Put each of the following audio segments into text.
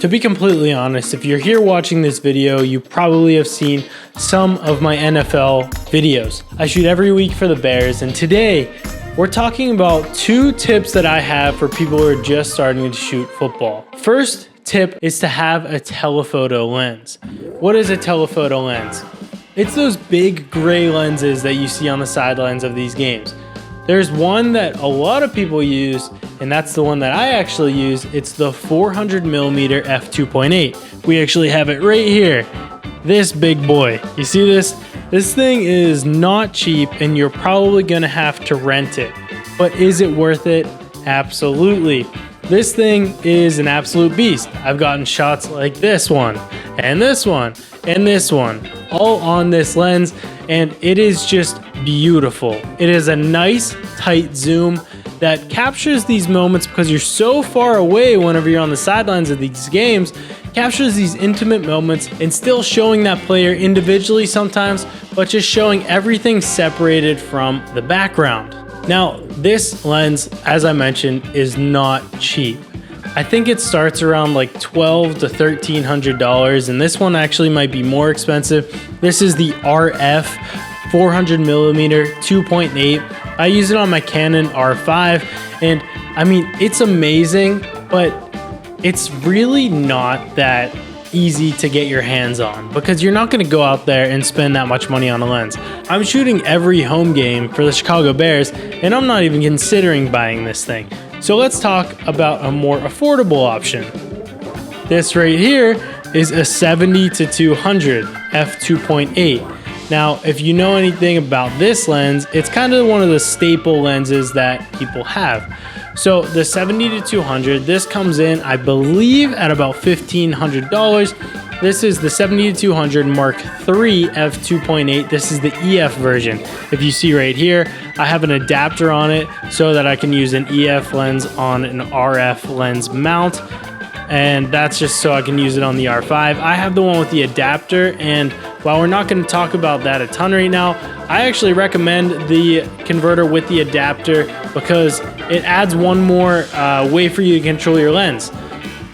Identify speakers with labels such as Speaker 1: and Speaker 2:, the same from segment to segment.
Speaker 1: To be completely honest, if you're here watching this video, you probably have seen some of my NFL videos. I shoot every week for the Bears, and today we're talking about 2 tips that I have for people who are just starting to shoot football. First tip is to have a telephoto lens. What is a telephoto lens? It's those big gray lenses that you see on the sidelines of these games. There's one that a lot of people use, and that's the one that I actually use. It's the 400mm f2.8. We actually have it right here. This big boy. You see this? This thing is not cheap, and you're probably gonna have to rent it. But is it worth it? Absolutely. This thing is an absolute beast. I've gotten shots like this one, and this one, and this one, all on this lens, and it is just beautiful. It is a nice, tight zoom that captures these moments because you're so far away whenever you're on the sidelines of these games, captures these intimate moments and still showing that player individually sometimes, but just showing everything separated from the background. Now, this lens, as I mentioned, is not cheap. I think it starts around like $1,200 to $1,300, and this one actually might be more expensive. This is the RF 400mm 2.8. I use it on my Canon R5, and I mean, it's amazing, but it's really not that easy to get your hands on because you're not going to go out there and spend that much money on a lens. I'm shooting every home game for the Chicago Bears, and I'm not even considering buying this thing. So let's talk about a more affordable option. This right here is a 70 to 200 f2.8. Now, if you know anything about this lens, it's kind of one of the staple lenses that people have. So the 70 to 200, this comes in, I believe, at about $1,500. This is the 70 to 200 Mark III f2.8. This is the EF version. If you see right here, I have an adapter on it so that I can use an EF lens on an RF lens mount. And that's just so I can use it on the R5. I have the one with the adapter, and while we're not going to talk about that a ton right now, I actually recommend the converter with the adapter because it adds one more way for you to control your lens.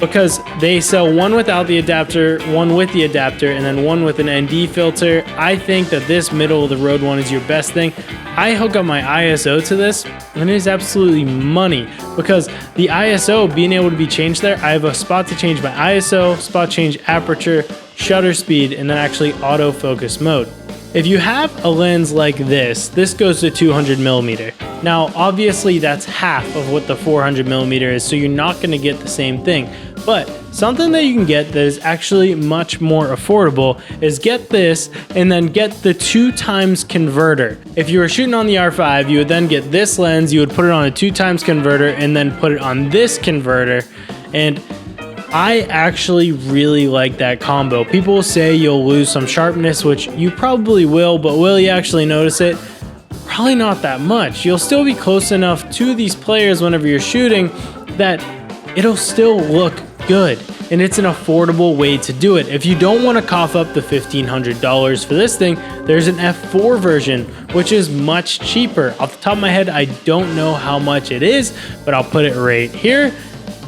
Speaker 1: Because they sell one without the adapter, one with the adapter, and then one with an ND filter. I think that this middle of the road one is your best thing. I hook up my ISO to this, and it is absolutely money because the ISO being able to be changed there, I have a spot to change my ISO, spot change aperture, shutter speed, and then actually autofocus mode. If you have a lens like this goes to 200mm. Now, obviously that's half of what the 400mm is, so you're not gonna get the same thing. But something that you can get that is actually much more affordable is get this and then get the 2x converter. If you were shooting on the R5, you would then get this lens, you would put it on a 2x converter and then put it on this converter. And I actually really like that combo. People say you'll lose some sharpness, which you probably will, but will you actually notice it? Probably not that much. You'll still be close enough to these players whenever you're shooting that it'll still look good, and it's an affordable way to do it. If you don't want to cough up the $1,500 for this thing, there's an F4 version, which is much cheaper. Off the top of my head, I don't know how much it is, but I'll put it right here.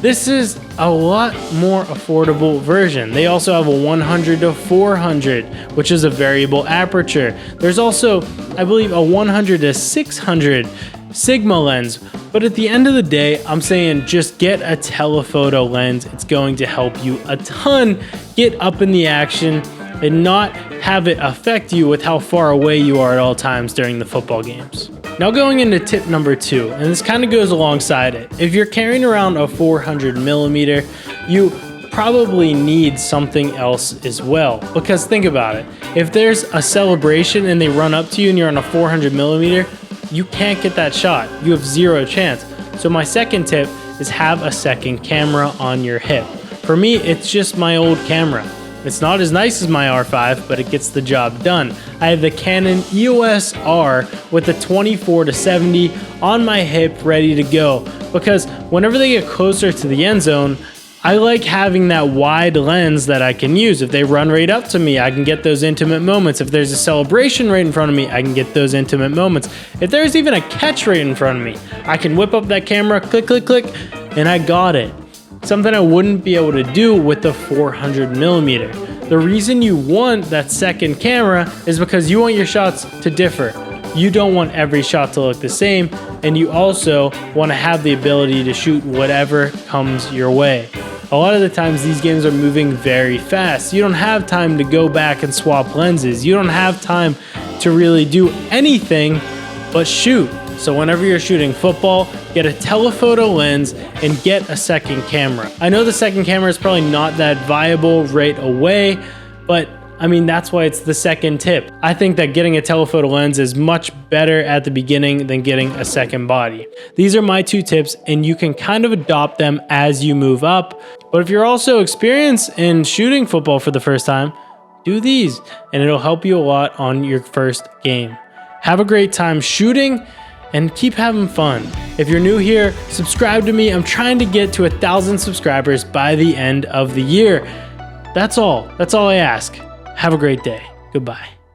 Speaker 1: This is a lot more affordable version. They also have a 100 to 400, which is a variable aperture. There's also, I believe, a 100 to 600 Sigma lens. But at the end of the day, I'm saying just get a telephoto lens. It's going to help you a ton get up in the action and not have it affect you with how far away you are at all times during the football games. Now going into tip number 2, and this kind of goes alongside it. If you're carrying around a 400mm, you probably need something else as well. Because think about it. If there's a celebration and they run up to you and you're on a 400mm, you can't get that shot. You have zero chance. So my second tip is have a second camera on your hip. For me, it's just my old camera. It's not as nice as my R5, but it gets the job done. I have the Canon EOS R with a 24 to 70 on my hip ready to go because whenever they get closer to the end zone, I like having that wide lens that I can use. If they run right up to me, I can get those intimate moments. If there's a celebration right in front of me, I can get those intimate moments. If there's even a catch right in front of me, I can whip up that camera, click, click, click, and I got it. something I wouldn't be able to do with the 400mm. The reason you want that second camera is because you want your shots to differ. You don't want every shot to look the same, and you also want to have the ability to shoot whatever comes your way. A lot of the times these games are moving very fast. You don't have time to go back and swap lenses. You don't have time to really do anything but shoot. So whenever you're shooting football, get a telephoto lens and get a second camera. I know the second camera is probably not that viable right away, but I mean, that's why it's the second tip. I think that getting a telephoto lens is much better at the beginning than getting a second body. These are my 2 tips, and you can kind of adopt them as you move up. But if you're also experienced in shooting football for the first time, do these, and it'll help you a lot on your first game. Have a great time shooting, and keep having fun. If you're new here, subscribe to me. I'm trying to get to 1,000 subscribers by the end of the year. That's all I ask. Have a great day. Goodbye.